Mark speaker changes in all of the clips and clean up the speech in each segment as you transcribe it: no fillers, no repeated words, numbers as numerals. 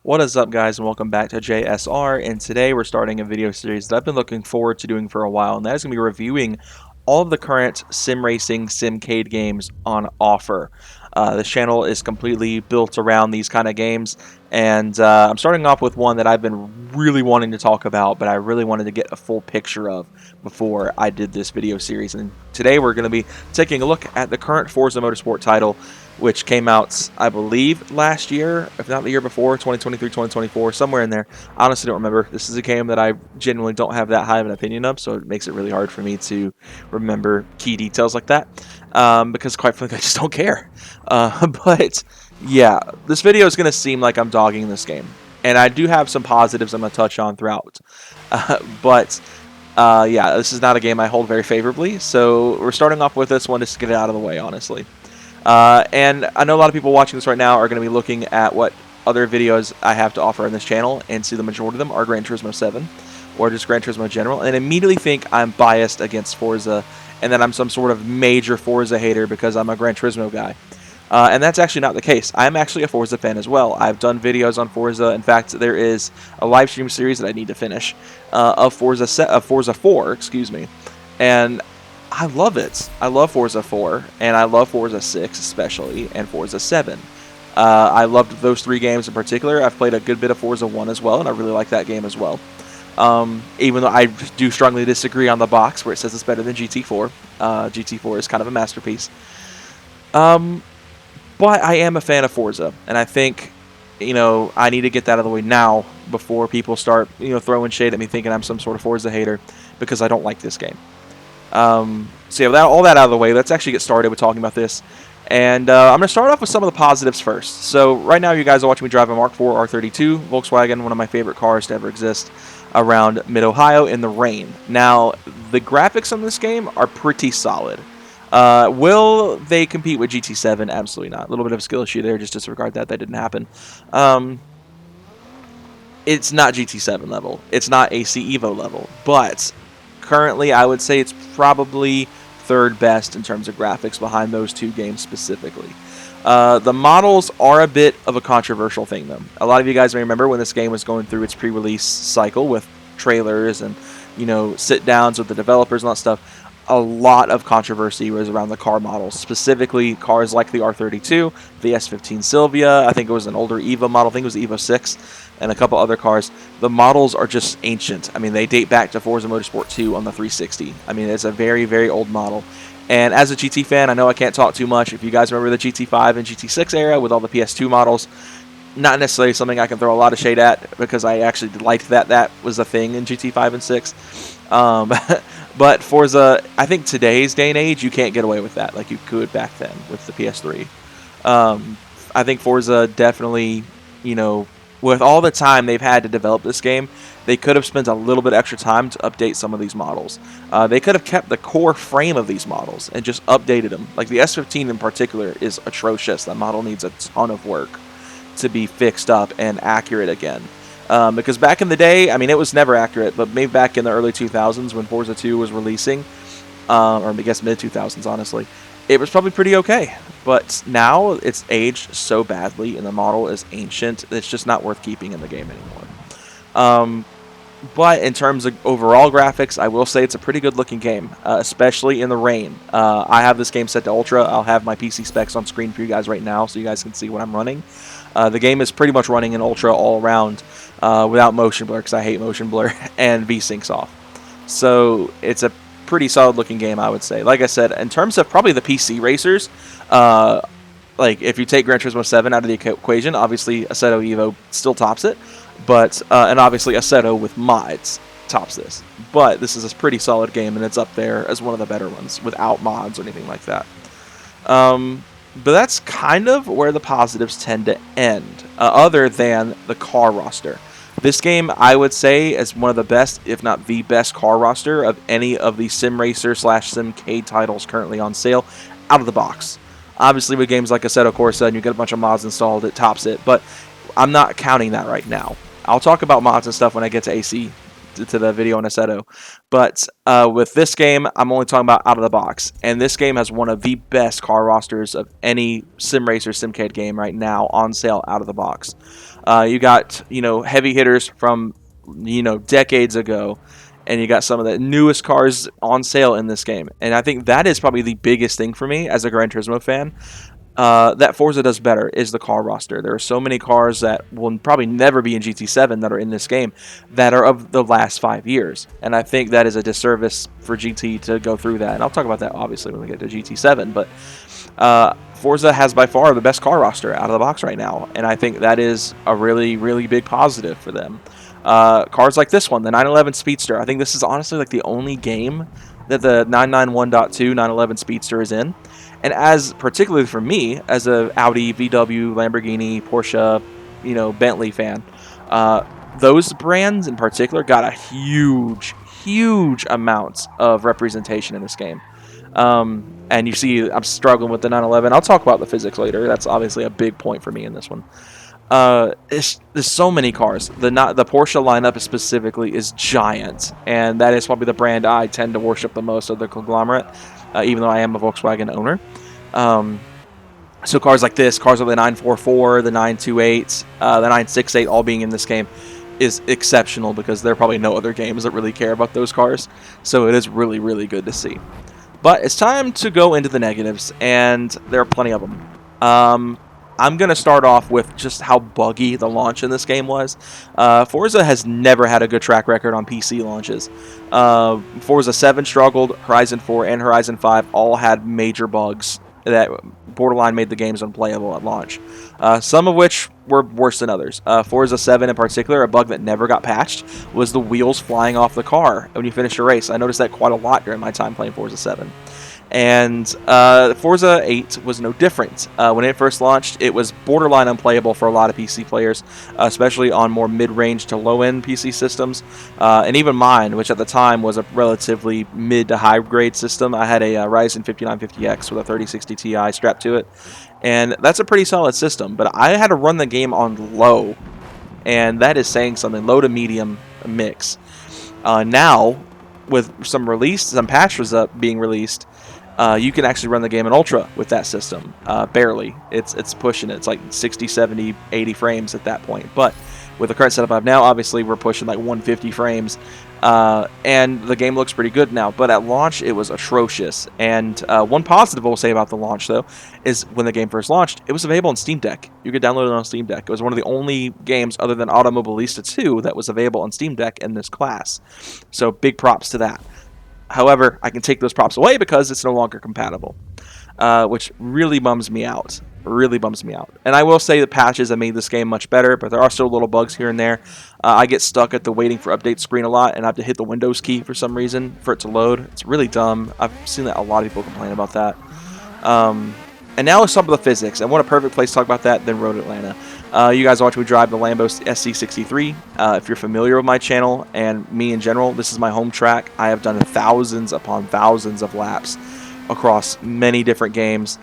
Speaker 1: What is up, guys, and welcome back to JSR, and today we're starting a video series that I've been looking forward to doing for a while, and that is going to be reviewing all of the current sim racing simcade games on offer. This channel is completely built around these kind of games, and I'm starting off with one that I've been really wanting to talk about, but I really wanted to get a full picture of before I did this video series. And today we're going to be taking a look at the current Forza Motorsport title, which came out, I believe, last year, if not the year before, 2023, 2024, somewhere in there. I honestly don't remember. This is a game that I genuinely don't have that high of an opinion of, so it makes it really hard for me to remember key details like that, because quite frankly, I just don't care. But yeah, this video is going to seem like I'm dogging this game, and I do have some positives I'm going to touch on throughout. Yeah, this is not a game I hold very favorably, so we're starting off with this one just to get it out of the way, honestly. And I know a lot of people watching this right now are going to be looking at what other videos I have to offer on this channel, and see the majority of them are Gran Turismo 7 or just Gran Turismo in general, and immediately think I'm biased against Forza and that I'm some sort of major Forza hater because I'm a Gran Turismo guy. And that's actually not the case. I'm actually a Forza fan as well. I've done videos on Forza. In fact, there is a live stream series that I need to finish of Forza 4, excuse me, and I love it. I love Forza 4, and I love Forza 6 especially, and Forza 7. I loved those three games in particular. I've played a good bit of Forza 1 as well, and I really like that game as well. Even though I do strongly disagree on the box where it says it's better than GT4. GT4 is kind of a masterpiece. But I am a fan of Forza, and I think, I need to get that out of the way now before people start, throwing shade at me thinking I'm some sort of Forza hater because I don't like this game. So yeah, all that out of the way, let's actually get started with talking about this. And I'm going to start off with some of the positives first. So right now you guys are watching me drive a Mark IV R32 Volkswagen, one of my favorite cars to ever exist, around mid-Ohio in the rain. Now, the graphics on this game are pretty solid. Will they compete with GT7? Absolutely not. A little bit of a skill issue there, just disregard that. That didn't happen. It's not GT7 level. It's not AC Evo level. But currently, I would say it's probably third best in terms of graphics behind those two games specifically. The models are a bit of a controversial thing, though. A lot of you guys may remember when this game was going through its pre-release cycle with trailers and, sit-downs with the developers and all that stuff. A lot of controversy was around the car models, specifically cars like the R32, the S15 Silvia. I think it was an older Evo model. I think it was the Evo 6, and a couple other cars. The models are just ancient. I mean, they date back to Forza Motorsport 2 on the 360. I mean, it's a very, very old model. And as a GT fan, I know I can't talk too much. If you guys remember the GT5 and GT6 era with all the PS2 models, not necessarily something I can throw a lot of shade at because I actually liked that was a thing in GT5 and 6. But Forza, I think today's day and age, you can't get away with that like you could back then with the PS3. I think Forza definitely, with all the time they've had to develop this game, they could have spent a little bit extra time to update some of these models. They could have kept the core frame of these models and just updated them. Like the S15 in particular is atrocious. That model needs a ton of work to be fixed up and accurate again. Because back in the day, I mean, it was never accurate, but maybe back in the early 2000s when Forza 2 was releasing, or I guess mid-2000s, honestly, it was probably pretty okay. But now it's aged so badly and the model is ancient, it's just not worth keeping in the game anymore. But in terms of overall graphics, I will say it's a pretty good-looking game, especially in the rain. I have this game set to Ultra. I'll have my PC specs on screen for you guys right now so you guys can see what I'm running. The game is pretty much running in Ultra all around without motion blur because I hate motion blur, and V-Sync's off. So it's a pretty solid-looking game, I would say. Like I said, in terms of probably the PC racers, like if you take Gran Turismo 7 out of the equation, obviously Assetto Evo still tops it. But and obviously Assetto with mods tops this. But this is a pretty solid game, and it's up there as one of the better ones without mods or anything like that. But that's kind of where the positives tend to end, other than the car roster. This game, I would say, is one of the best, if not the best car roster of any of the Sim Racer / Simcade titles currently on sale out of the box. Obviously, with games like Assetto Corsa and you get a bunch of mods installed, it tops it. But I'm not counting that right now. I'll talk about mods and stuff when I get to AC to the video on Assetto. But with this game, I'm only talking about out of the box. And this game has one of the best car rosters of any sim racer simcade game right now on sale out of the box. You got, heavy hitters from, decades ago. And you got some of the newest cars on sale in this game. And I think that is probably the biggest thing for me as a Gran Turismo fan. That Forza does better is the car roster. There are so many cars that will probably never be in GT7 that are in this game that are of the last 5 years. And I think that is a disservice for GT to go through that. And I'll talk about that obviously when we get to GT7. But Forza has by far the best car roster out of the box right now. And I think that is a really, really big positive for them. Cars like this one, the 911 Speedster. I think this is honestly like the only game that the 991.2 911 Speedster is in. And as particularly for me, as a Audi, VW, Lamborghini, Porsche, Bentley fan, those brands in particular got a huge amounts of representation in this game. And you see, I'm struggling with the 911. I'll talk about the physics later. That's obviously a big point for me in this one. There's so many cars. The Porsche lineup specifically is giant, and that is probably the brand I tend to worship the most of the conglomerate, even though I am a Volkswagen owner. So cars like this, cars like the 944, the 928, the 968, all being in this game is exceptional because there are probably no other games that really care about those cars. So it is really, really good to see. But it's time to go into the negatives, and there are plenty of them. I'm going to start off with just how buggy the launch in this game was. Forza has never had a good track record on PC launches. Forza 7 struggled, Horizon 4 and Horizon 5 all had major bugs that borderline made the games unplayable at launch. Some of which were worse than others. Forza 7 in particular, a bug that never got patched, was the wheels flying off the car when you finish a race. I noticed that quite a lot during my time playing Forza 7. And Forza 8 was no different. When it first launched, it was borderline unplayable for a lot of PC players, especially on more mid-range to low-end PC systems. And even mine, which at the time was a relatively mid to high-grade system. I had a Ryzen 5950X with a 3060 Ti strapped to it. And that's a pretty solid system, but I had to run the game on low. And that is saying something, low to medium mix. Now, with some patch being released, you can actually run the game in Ultra with that system. Barely. It's pushing it. It's like 60, 70, 80 frames at that point. But with the current setup I have now, obviously we're pushing like 150 frames. And the game looks pretty good now. But at launch, it was atrocious. And one positive we'll say about the launch, though, is when the game first launched, it was available on Steam Deck. You could download it on Steam Deck. It was one of the only games other than Automobilista 2 that was available on Steam Deck in this class. So big props to that. However, I can take those props away because it's no longer compatible, which really bums me out. And I will say the patches have made this game much better, but there are still little bugs here and there. I get stuck at the waiting for update screen a lot, and I have to hit the Windows key for some reason for it to load. It's really dumb. I've seen that a lot of people complain about that. And now let's talk about the physics, and what a perfect place to talk about that than Road Atlanta. You guys watch me drive the Lambo SC63. If you're familiar with my channel and me in general, this is my home track. I have done thousands upon thousands of laps across many different games,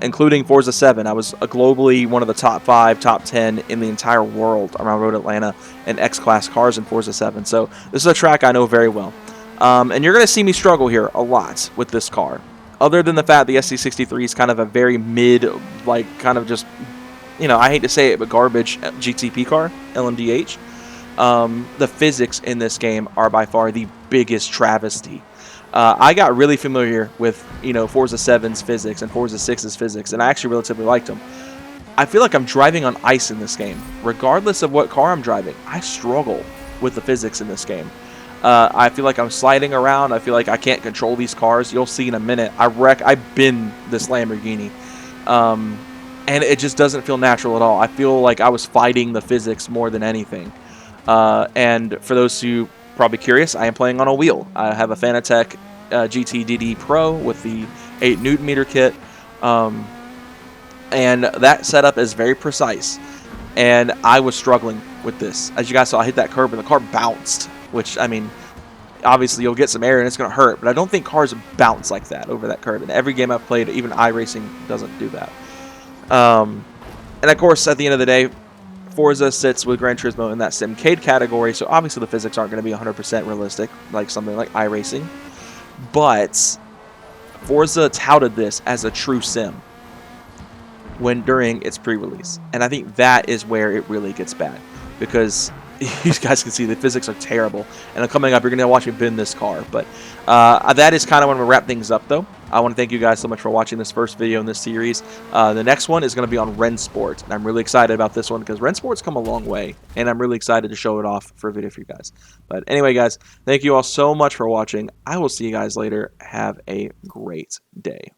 Speaker 1: including Forza 7. I was globally one of the top 5, top 10 in the entire world around Road Atlanta and X-Class cars in Forza 7. So this is a track I know very well. And you're going to see me struggle here a lot with this car. Other than the fact the SC63 is kind of a very mid, like kind of just, I hate to say it, but garbage GTP car, LMDH. The physics in this game are by far the biggest travesty. I got really familiar with, Forza 7's physics and Forza 6's physics, and I actually relatively liked them. I feel like I'm driving on ice in this game. Regardless of what car I'm driving, I struggle with the physics in this game. I feel like I'm sliding around. I feel like I can't control these cars. You'll see in a minute. I bin this Lamborghini. And it just doesn't feel natural at all. I feel like I was fighting the physics more than anything. And for those who probably curious, I am playing on a wheel. I have a Fanatec GT DD Pro with the 8 Nm kit. And that setup is very precise. And I was struggling with this. As you guys saw, I hit that curb and the car bounced. Which, I mean, obviously you'll get some air and it's going to hurt. But I don't think cars bounce like that over that curb. And every game I've played, even iRacing, doesn't do that. And of course, at the end of the day, Forza sits with Gran Turismo in that simcade category, so obviously the physics aren't going to be 100% realistic, like something like iRacing. But Forza touted this as a true sim when during its pre-release, and I think that is where it really gets bad, because you guys can see the physics are terrible. And coming up, you're going to watch me bin this car. But that is kind of when we wrap things up, though. I want to thank you guys so much for watching this first video in this series. The next one is going to be on Rensport, and I'm really excited about this one because Rensport's come a long way, and I'm really excited to show it off for a video for you guys. But anyway, guys, thank you all so much for watching. I will see you guys later. Have a great day.